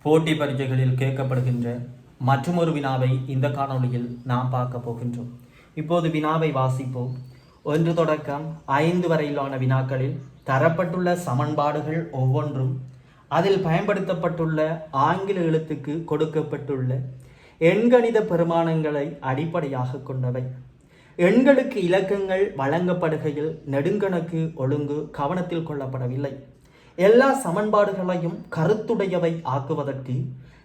போட்டி பரீட்சைகளில் கேட்கப்படுகின்ற மற்றொரு வினாவை இந்த காணொளியில் நாம் பார்க்க போகின்றோம். இப்போது வினாவை வாசிப்போம். 1 தொடக்கம் 5 வரையிலான வினாக்களில் தரப்பட்டுள்ள சமன்பாடுகள் ஒவ்வொன்றும் அதில் பயன்படுத்தப்பட்டுள்ள ஆங்கில எழுத்துக்கு கொடுக்கப்பட்டுள்ள எண்கணித பெருமானங்களை அடிப்படையாக கொண்டவை. எண்களுக்கு இலக்கங்கள் வழங்கப்படுகையில் நெடுங்கணக்கு ஒழுங்கு கவனத்தில் கொள்ளப்படவில்லை. எல்லா சமன்பாடுகளையும் கருத்துடையவை ஆக்குவதற்கு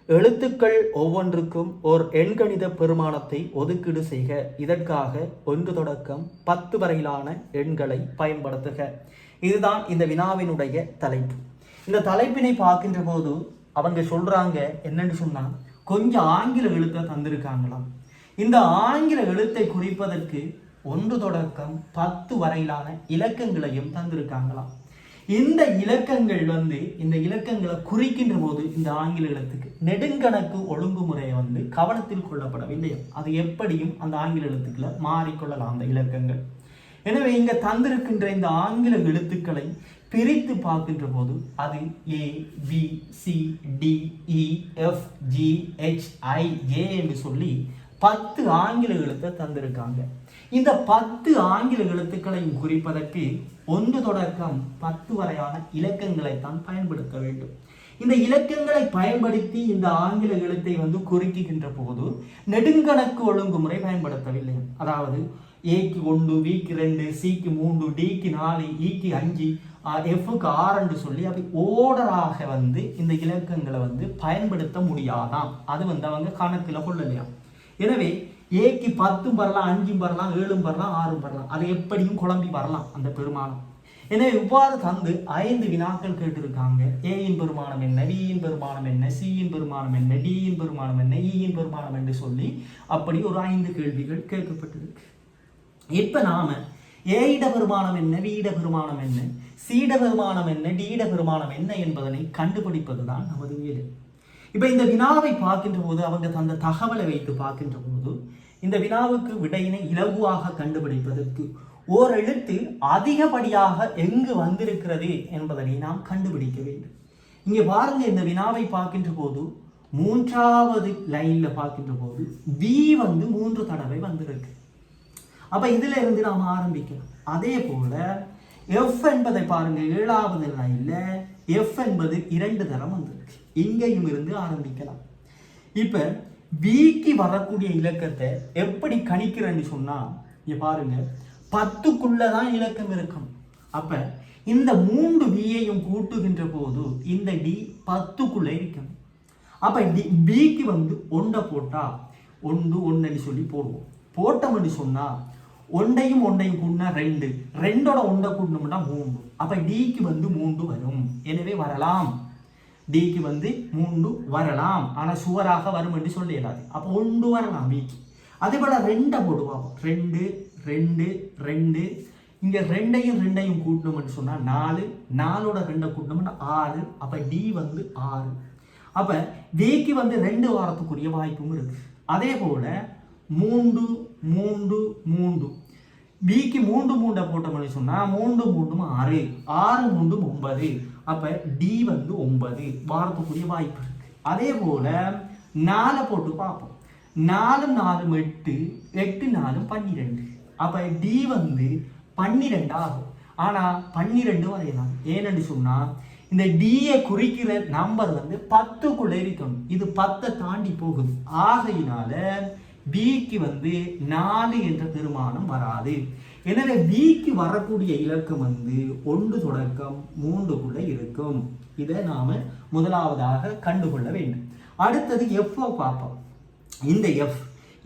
எழுத்துக்கள் ஒவ்வொன்றுக்கும் ஓர் எண்கணித பெருமானத்தை ஒதுக்கீடு செய்க. இதற்காக 1 தொடக்கம் 10 வரையிலான எண்களை பயன்படுத்துக. இதுதான் இந்த வினாவினுடைய தலைப்பு. இந்த தலைப்பினை பார்க்கின்ற போது அவங்க சொல்றாங்க என்னன்னு சொன்னா, கொஞ்சம் ஆங்கில எழுத்தை தந்திருக்காங்களாம். இந்த ஆங்கில எழுத்தை குறிப்பதற்கு 1 தொடக்கம் 10 வரையிலான இலக்கங்களையும் தந்திருக்காங்களாம். இந்த இலக்கங்கள் இந்த இலக்கங்களை குறிக்கின்ற போது இந்த ஆங்கில எழுத்துக்கு நெடுங்கணக்கு ஒழுங்குமுறையை கவனத்தில் கொள்ளப்படவில்லை. அது எப்படியும் அந்த ஆங்கில எழுத்துக்களை மாறிக்கொள்ளலாம் அந்த இலக்கங்கள். எனவே இங்க தந்திருக்கின்ற இந்த ஆங்கில எழுத்துக்களை பிரித்து பார்க்கின்ற போது அது A, B, C, D, E, F, G, H, I, J என்று சொல்லி 10 ஆங்கில எழுத்தை தந்திருக்காங்க. இந்த 10 ஆங்கில எழுத்துக்களையும் குறிப்பதற்கு 1 தொடக்கம் 10 வரையான இலக்கங்களை தான் பயன்படுத்த வேண்டும். இந்த இலக்கங்களை பயன்படுத்தி இந்த ஆங்கில எழுத்தை குறிக்கின்ற போது நெடுங்கணக்கு ஒழுங்குமுறை பயன்படுத்தவில்லை. அதாவது ஏக்கு 1, பிக்கு 2, சிக்கு 3, டிக்கு 4, ஈக்கு 5, எஃப்க்கு 6 சொல்லி அப்படி ஓர்டராக இந்த இலக்கங்களை பயன்படுத்த முடியாதாம். அது அவங்க கணக்கில் கொள்ளலையாம். எனவே ஏக்கு 10 வரலாம், 5 வரலாம், 7 வரலாம், 6 வரலாம். அது எப்படியும் குழம்பி வரலாம் அந்த பெருமானம். எனவே இவ்வாறு தந்து 5 வினாக்கள் கேட்டிருக்காங்க. ஏயின் பெருமானம் என்ன, பியின் பெருமானம் என்ன, சியின் பெருமானம் என்ன, டியின் பெருமானம் என்ன, ஈயின் பெருமானம் என்று சொல்லி அப்படி ஒரு 5 கேள்விகள் கேட்கப்பட்டிருக்கு. இப்ப நாம ஏயிட பெருமானம் என்ன, வீட பெருமானம் என்ன, சீட பெருமானம் என்ன, டீட பெருமானம் என்ன என்பதனை கண்டுபிடிப்பதுதான் நமது வேலை. இப்ப இந்த வினாவை பார்க்கின்ற போது அவங்க தந்த தகவலை வைத்து பார்க்கின்ற போது இந்த வினாவுக்கு விடையினை இலகுவாக கண்டுபிடிப்பதற்கு ஓர் எழுத்து அதிகப்படியாக எங்கு வந்திருக்கிறது என்பதனை நாம் கண்டுபிடிக்க வேண்டும். இங்க பாருங்க, இந்த வினாவை பார்க்கின்ற போது 3வது லைன்ல பார்க்கின்ற போது B 3 தடவை வந்திருக்கு. அப்ப இதுல இருந்து நாம் ஆரம்பிக்கலாம். அதே போல F என்பதை பாருங்க, 7வது லைன்ல F என்பது 2 தரம் வந்திருக்கு. இங்கேயும் இருந்து ஆரம்பிக்கலாம். இப்ப Bக்கு வரக்கூடிய இலக்கத்தை எப்படி கணிக்கிறேன்னு சொன்னா, இங்க பாருங்க 10க்குள்ளதான் இலக்கம் இருக்கும். அப்ப இந்த 3 Bயையும் கூட்டுகின்ற போது இந்த D 10க்குள்ள இருக்கும். அப்ப Bக்கு 1 போட்டா 1 சொல்லி போடுவோம். போட்டோம்னு சொன்னா 1யும் 1யும் கூட்டினா 2, 2ஓட 1 கூட்டணும்னா 3. அப்ப Dக்கு 3 வரும். எனவே வரலாம், Dக்கு 3 வரலாம். ஆனா சுவராக வரும் என்று சொல்ல இயலாது. அப்ப 1 வரலாம் Bக்கு. அதே போல 2 போடுவோம். 2 2 2 இங்க 2யும் கூட்டணும்னு சொன்னா 4, 4ஓட 2 கூட்டணும்னா 6. அப்ப D 6. அப்ப Bக்கு 2 வாரத்துக்குரிய வாய்ப்பும் இருக்கு. அதே போல 3 3 3 Bக்கு 3 போட்டோம்னு சொன்னா 3 3 6, 6 3 9. அப்ப D 9 வாரத்துக்குரிய வாய்ப்பு இருக்கு. அதே போல 4 போட்டு பார்ப்போம். 4 4 8, 8 4 12. அப்ப D 12 ஆகும். ஆனா 12 வரையலாம். ஏன்னு சொன்னா இந்த D-யை குறிக்கிற நம்பர் 10க்குள்ள இருக்கணும். இது 10 தாண்டி போகுது. ஆகையினால Bக்கு 4 என்ற பெருமானம் வராது. எனவே Bக்கு வரக்கூடிய இலக்கம் 1 தொடக்கம் 3க்குள்ள இருக்கும். இதை நாம முதலாவதாக கண்டுகொள்ள வேண்டும். அடுத்தது F பார்ப்போம்.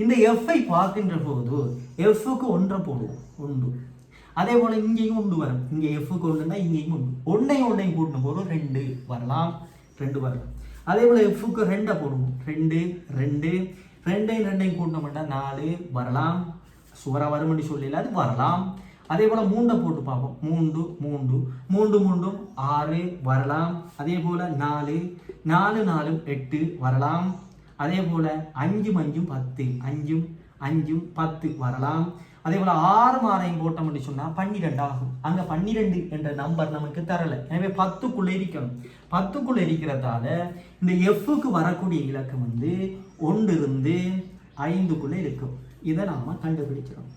இந்த F-ஐ பார்க்கின்ற போது F-க்கு 1 போடுவோம். 1. அதே போல இங்கேயும் 1 வரும். இங்க F-க்கு 1ன்னா இங்கேயும் 1. 1யும் கூட்டணும் போது 2 வரலாம். 2 வரலாம். அதே போல F-க்கு 2 போடுவோம். 2 2 2யும் கூட்டணும்னா 4 வரலாம். சுவரா வரும்னு சொல்லல, அது வரலாம். அதே போல 3 போட்டு பார்ப்போம். 3 3 3 3 6 வரலாம். அதே போல 4 4 4 8 வரலாம். அதே போல 5 5 10, 5 5 10 வரலாம். அதே போல் 6 6 போட்டோம்னு சொன்னால் 12 ஆகும். அங்கே 12 என்ற நம்பர் நமக்கு தரலை. எனவே 10க்குள்ளே இருக்கணும். 10க்குள்ளே இருக்கிறதால இந்த எஃப்க்கு வரக்கூடிய இலக்கம் வந்து 1 இருந்து 5க்குள்ளே இருக்கும். இதை நாம் கண்டுபிடிக்கிறோம்.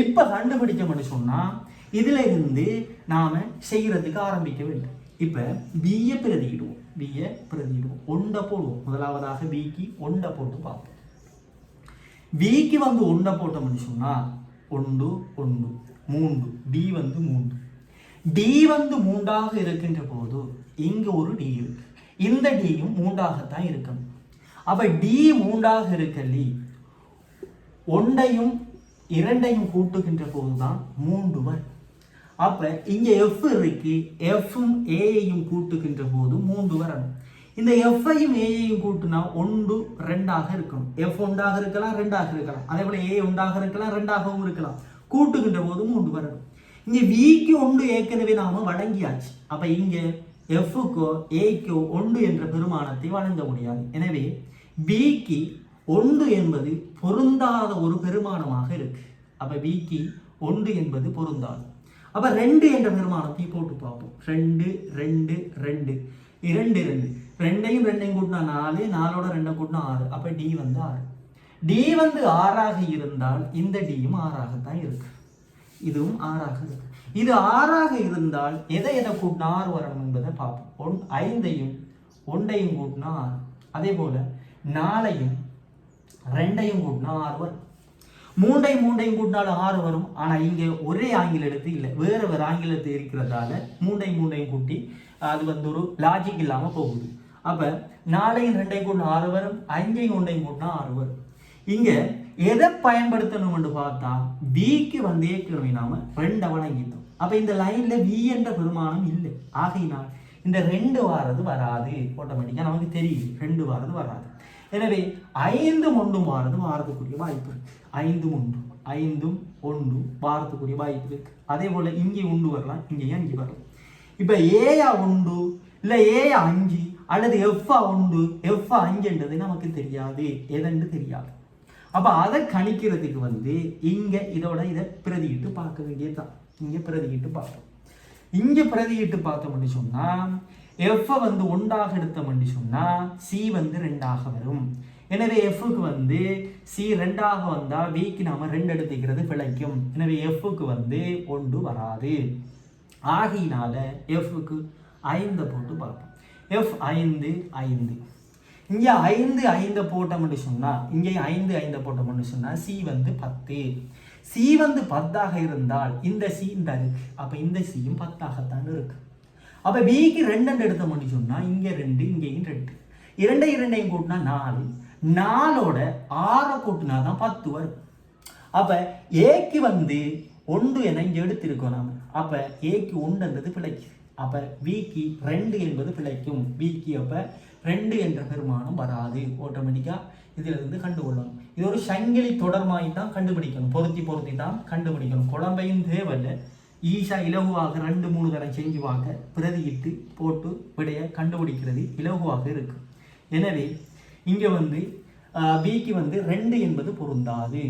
இப்போ கண்டுபிடிச்சோம்னு சொன்னால் இதில் இருந்து நாம் செய்கிறதுக்கு ஆரம்பிக்க வேண்டும். இப்போ பியை பிரதியிடுவோம். பியை பிரதியிடுவோம். 1 போடுவோம். முதலாவதாக பிக்கு 1 போட்டு பார்ப்போம். பிக்கு வந்து 1 போட்டோம்னு சொன்னால் 1 1 3 டி வந்து 3. டி வந்து 3ஆக இருக்கின்ற போது இங்கே ஒரு டி இருக்கு. இந்த டியும் 3ஆகத்தான் இருக்கணும். அப்போ டி 3ஆக இருக்கலி 1ஐயும் 2ஐயும் கூட்டுகின்ற போது தான் 3 வரும். அப்போ இங்கே எஃப் இருக்கு. எஃப்பும் ஏயையும் கூட்டுகின்ற போது 3 வரணும். இந்த எஃப்ஐயும் ஏயையும் கூட்டுனா 1 2ஆக இருக்கணும். எஃப் 1ஆக இருக்கலாம், 2ஆக இருக்கலாம். அதே போல் ஏ 1ஆக இருக்கலாம், 2ஆகவும் இருக்கலாம். கூட்டுகின்ற போது 3 வரணும். இங்கே விக்கு 1 ஏற்கனவே நாம வழங்கியாச்சு. அப்போ இங்கே எஃப்க்கோ ஏக்கோ 1 என்ற பெருமானத்தை வழங்க முடியாது. எனவே பிக்கு 1 என்பது பொருந்தாத ஒரு பெருமானமாக இருக்கு. அப்போ பிக்கு 1 என்பது பொருந்தாது. அப்போ 2 என்ற பெருமானத்தை போட்டு பார்ப்போம். 2 2 2 2 2 2ஐயும் 2ஐயும் கூட்டினா 4, 4ஓட 2 கூட்டினா 6. அப்போ டி வந்து 6. டி வந்து 6ஆக இருந்தால் இந்த டியும் 6ஆகத்தான் இருக்கு. இதுவும் 6ஆக இருக்கு. இது 6ஆக இருந்தால் எதை கூட்டினா 6 வரணும் என்பதை பார்ப்போம். 5ஐயும் 1ஐயும் கூட்டினா 6. அதே போல 4ஐயும் 2ஐயும் கூட்டினா 6 வரும். 3ஐயும் கூட்டினாலும் 6 வரும். ஆனால் இங்கே ஒரே ஆங்கில எழுத்து இல்லை, வேறு ஆங்கில எழுத்து இருக்கிறதால 3ஐயும் கூட்டி அது வந்து ஒரு லாஜிக் இல்லாமல் போகுது. அப்போ 4ஐயும் 2ஐயும் கூட்டினா 6 வரும். 5ஐயும் 1ஐயும் கூட்டினா 6 வரும். இங்கே எதை பயன்படுத்தணும்னு பார்த்தா பிக்கு வந்து ஏற்கனவே நாம 2 வழங்கிட்டோம். அப்போ இந்த லைனில் வி என்ற பெருமானம் இல்லை. ஆகையினால் இந்த 2 வாரது வராது. ஆட்டோமேட்டிக்காக நமக்கு தெரியுது 2 வாரது வராது. எனவே 5 1 வாரத்துக்குரிய வாய்ப்பு இருக்கு. 5 1 வாரத்துக்குரிய வாய்ப்பு இருக்கு. அதே போல இங்கே 1 வரலாம், இங்கேயும் 5 வரலாம். இப்போ ஏயா 1 இல்லை ஏயா 5 அல்லது எஃப்ஆ 1 எஃப்ஆ 5என்றது நமக்கு தெரியாது, எதென்று தெரியாது. அப்போ அதை கணிக்கிறதுக்கு வந்து இங்கே இதை பிரதியிட்டு பார்க்க வேண்டியதுதான். இங்கே பிரதியிட்டு பார்த்தோம். இங்கே பிரதியிட்டு பார்த்தோம்னு சொன்னால் எஃப்ஐ வந்து 1ஆக எடுத்தோம்னு சொன்னால் சி வந்து 2ஆக வரும். எனவே எஃப்க்கு வந்து சி 2ஆக வந்தால் பிக்கு நாம 2 எடுத்துக்கிறது பிழைக்கும். எனவே எஃப்க்கு வந்து 1 வராது. ஆகையினால எஃப்க்கு 5 போட்டு பார்ப்போம். எஃப் 5 5. இங்கே 5 5 போட்டோம்னு சொன்னால் இங்கே 5 5 போட்டோம்னு சொன்னால் சி வந்து 10. சி வந்து 10ஆக இருந்தால் இந்த சி இந்த இருக்கு. அப்போ இந்த சியும் 10ஆகத்தான் இருக்கு. அப்போ பிக்கு 2 எடுத்தோம்னு சொன்னால் இங்கே 2 இங்கேயும் 2 2ஐயும் கூட்டினா 4. 4ஓட 6 கூட்டினா தான் 10 வரும். அப்போ ஏக்கு வந்து 1 என இங்கே எடுத்திருக்கோம் நாம. அப்போ ஏக்கு 1என்றது பிழைக்கு. அப்போ பிக்கு 2 என்பது பிழைக்கும். பிக்கு அப்போ 2 என்ற பெருமானம் வராது. ஆட்டோமேட்டிக்காக இதில் இருந்து கண்டுகொள்ளணும். இது ஒரு சங்கிலி தொடர்மாய் தான் கண்டுபிடிக்கணும். பொருத்தி தான் கண்டுபிடிக்கணும். குழம்பையும் தேவையில்லை, ஈஸா இலகுவாக 2 3 தரம் செஞ்சு வாங்க பிரதியிட்டு போட்டு விடைய கண்டுபிடிக்கிறது இலகுவாக இருக்கு. எனவே இங்கே வந்து பிக்கு வந்து 2 என்பது பொருந்தாது.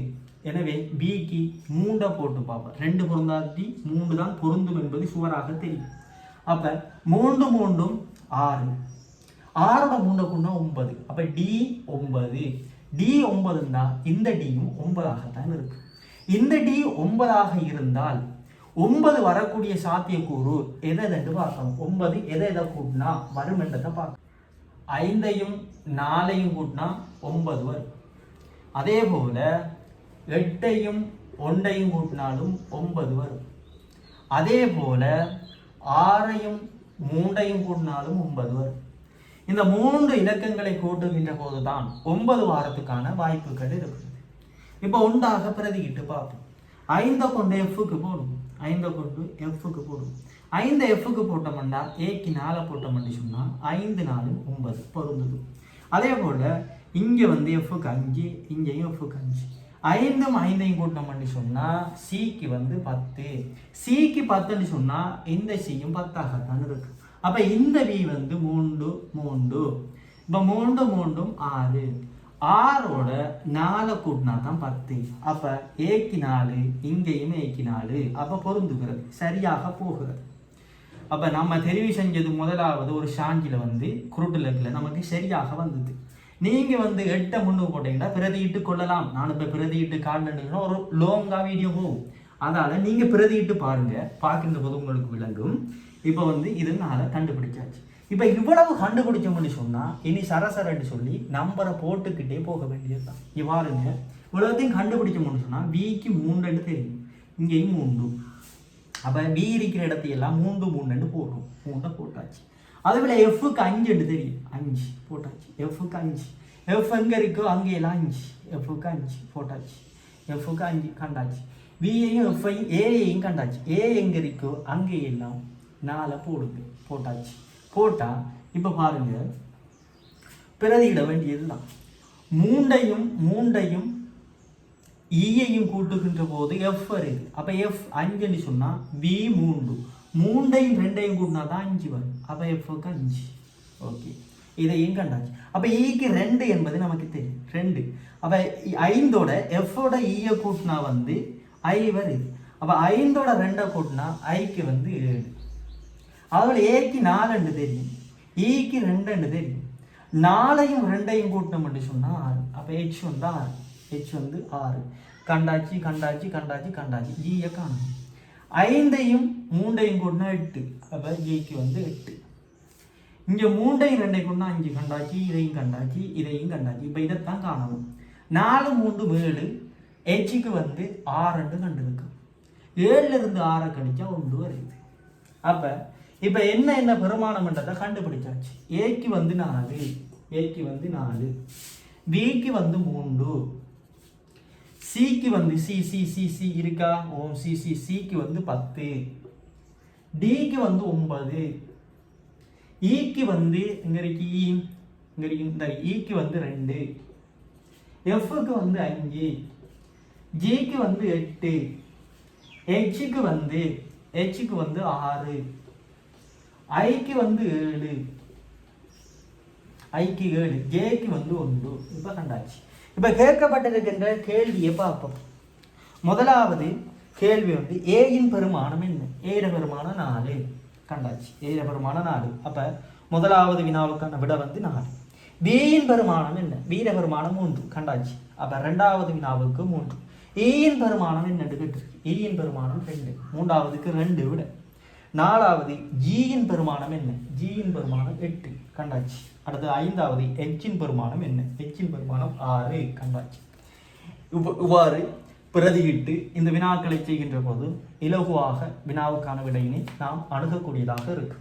எனவே பிக்கு 3 போட்டு பார்ப்போம். 2 பொருந்தாதி 3 தான் பொருந்தும் என்பது சுவராக தெரியும். அப்போ 3 3 6. 6ஓட 3 கூட்டினா 9. அப்போ டி 9. டி 9ன்னா இந்த டியும் 9ஆகத்தான் இருக்கு. இந்த டி 9ஆக இருந்தால் 9 வரக்கூடிய சாத்தியக்கூறு எதை பார்க்கணும். 9 எதை கூட்டினா வரும் என்றதை பார்க்கணும். 5ஐயும் 4ஐயும் கூட்டினா 9 வரும். அதே போல 8ஐயும் 1ஐயும் கூட்டினாலும் 9 வரும். அதே போல 6ஐயும் 3ஐயும் கூட்டினாலும் 9 வரும். இந்த 3 இலக்கங்களை கூட்டுகின்ற போதுதான் 9 வாரத்துக்கான வாய்ப்புகள் இருக்குது. இப்போ 1ஆக பிரதிக்கிட்டு பார்ப்போம். 5 கொண்டு எஃப்க்கு போடும். 5 கொண்டு எஃப்க்கு போடும். 5 எஃப்க்கு போட்டோம்னா ஏக்கு 4 போட்டோம்னு சொன்னால் 5 4 9 பொருந்தது. அதே போல் இங்கே வந்து எஃப்க்கு 5, இங்கேயும் எஃப்க்கு 5. 5ம் 5ஐயும் கூட்டினோம்னு சொன்னால் சிக்கு வந்து 10. சிக்கு 10ன்னு சொன்னால் இந்த சியும் 10ஆகத்தான் இருக்கு. அப்போ இந்த வி வந்து 3 3. இப்போ 3 3 6. ஆறோட 4 கூட்டினா தான் 10. அப்ப ஏக்கு 4, இங்கேயும் ஏக்கு 4. அப்ப பொருந்துகிறது, சரியாக போகிறது. அப்ப நம்ம தெரிவு செஞ்சது முதலாவது ஒரு ஷாங்கில வந்து குருட்டுலக்குல நமக்கு சரியாக வந்தது. நீங்க வந்து 8 முன்னு போட்டீங்கன்னா பிரதியிட்டு கொள்ளலாம். நான் இப்ப பிரதியிட்டு காட்டுன்னா ஒரு லோங்கா வீடியோ போகும். அதனால நீங்க பிரதியிட்டு பாருங்க, பார்க்கின்ற போது உங்களுக்கு விளங்கும். இப்ப வந்து இதனால கண்டுபிடிச்சாச்சு. இப்ப இவ்வளவு கண்டுபிடிச்சோம்னு சொன்னா இனி சரசரன்னு சொல்லி நம்பரை போட்டுக்கிட்டே போக வேண்டியதுதான். இவ்வாறுங்க இவ்வளவுத்தையும் கண்டுபிடிச்சோம்னு சொன்னா விக்கு 3 தெரியும், இங்கேயும் 3. அப்ப பி இருக்கிற இடத்தையெல்லாம் 3 3 போடுறோம். 3 போட்டாச்சு. அதுபோல எஃப்க்கு 5 தெரியும், 5 போட்டாச்சு. எஃப்க்கு 5, எஃப் எங்க இருக்கோ அங்கேயெல்லாம் 5, எஃப்க்கு 5 போட்டாச்சு. எஃப்க்கு 5 கண்டாச்சு. வியையும் எஃப்ஐயும் ஏயையும் கண்டாச்சு. ஏ எங்க இருக்கோ அங்கேயெல்லாம் 4 போடுங்க, போட்டாச்சு. போட்டா இப்ப பாருங்க பிரதியிட வேண்டியதுதான். 3ஐயும் ஈயையும் கூட்டுகின்ற போது எஃப் வருது. அப்ப எஃப் 5ன்னு சொன்னா வி 3, 3ஐயும் 2ஐயும் கூட்டினா தான் 5 வரும். அப்ப எஃப்க்கு 5. ஓகே, இதையும் கண்டாச்சு. அப்ப ஈக்கு 2 என்பது நமக்கு தெரியும், 2. அப்ப 5ஓட எஃபோட ஈய கூட்டினா வந்து ஐ வருது. அப்ப 5ஓட 2 கூட்டினா ஐக்கு வந்து 7. அதுல ஏக்கு 4 தெரியும், ஈக்கு 2 தெரியும். 4ஐயும் 2ஐயும் கூட்டணும் மட்டும் சொன்னா 6. அப்ப ஹெச் வந்து 6, ஹெச் வந்து 6. கண்டாச்சு கண்டாச்சு கண்டாச்சு கண்டாச்சு. ஜியை காணும். 5ஐயும் 3ஐயும் கூட்டினா 8. அப்ப ஜிக்கு வந்து 8. இங்க 3ஐயும் 2ஐயும் கூட்டினா 5. கண்டாச்சு, இதையும் கண்டாச்சு, இதையும் கண்டாச்சு. இப்ப இதைத்தான் காணணும். 4 3 7, ஹெச்சுக்கு வந்து 6 கண்டிருக்கு. 7ல இருந்து 6 கழிச்சா 1 வருது. அப்ப இப்ப என்ன பெருமானம்ன்றதை கண்டுபிடிச்சாச்சு. ஏக்கு வந்து 4, ஏக்கு வந்து 4, பிக்கு வந்து 3, சிக்கு வந்து சி இருக்கா, ஓம் சிக்கு வந்து 10, டிக்கு வந்து 9, ஈக்கு வந்து இங்க இருக்கு, இங்க இருக்கு, இந்த ஈக்கு வந்து 2, எஃப்க்கு வந்து 5, ஜிக்கு வந்து 8, ஹெச்சுக்கு வந்து 6, ஐக்கு வந்து 7, ஐக்கு 7, ஜேக்கு வந்து 1. இப்ப கண்டாச்சு. இப்ப கேட்கப்பட்டிருக்கின்ற கேள்வியை பார்ப்போம். முதலாவது கேள்வி வந்து ஏயின் பெருமானம் என்ன? ஏர பெருமானம் 4 கண்டாச்சு. ஏர பெருமானம் 4. அப்ப முதலாவது வினாவுக்கான விட வந்து 4. பியின் பெருமானம் என்ன? வீர பெருமானம் 3 கண்டாச்சு. அப்ப இரண்டாவது வினாவுக்கு 3. ஈயின் பெருமானம் என்னன்னு கேட்டிருக்கு. ஈயின் பெருமானம் 2, மூன்றாவதுக்கு 2 விட. நாலாவது ஜியின் பெருமானம் என்ன? ஜியின் பெருமானம் 8 கண்டாச்சு. அடுத்து ஐந்தாவது எச்சின் பெருமானம் என்ன? எச்சின் பெருமானம் 6 கண்டாச்சு. இவ்வாறு பிரதியிட்டு இந்த வினாக்களை செய்கின்ற போது இலகுவாக வினாவுக்கான விடையினை நாம் அணுகக்கூடியதாக இருக்கு.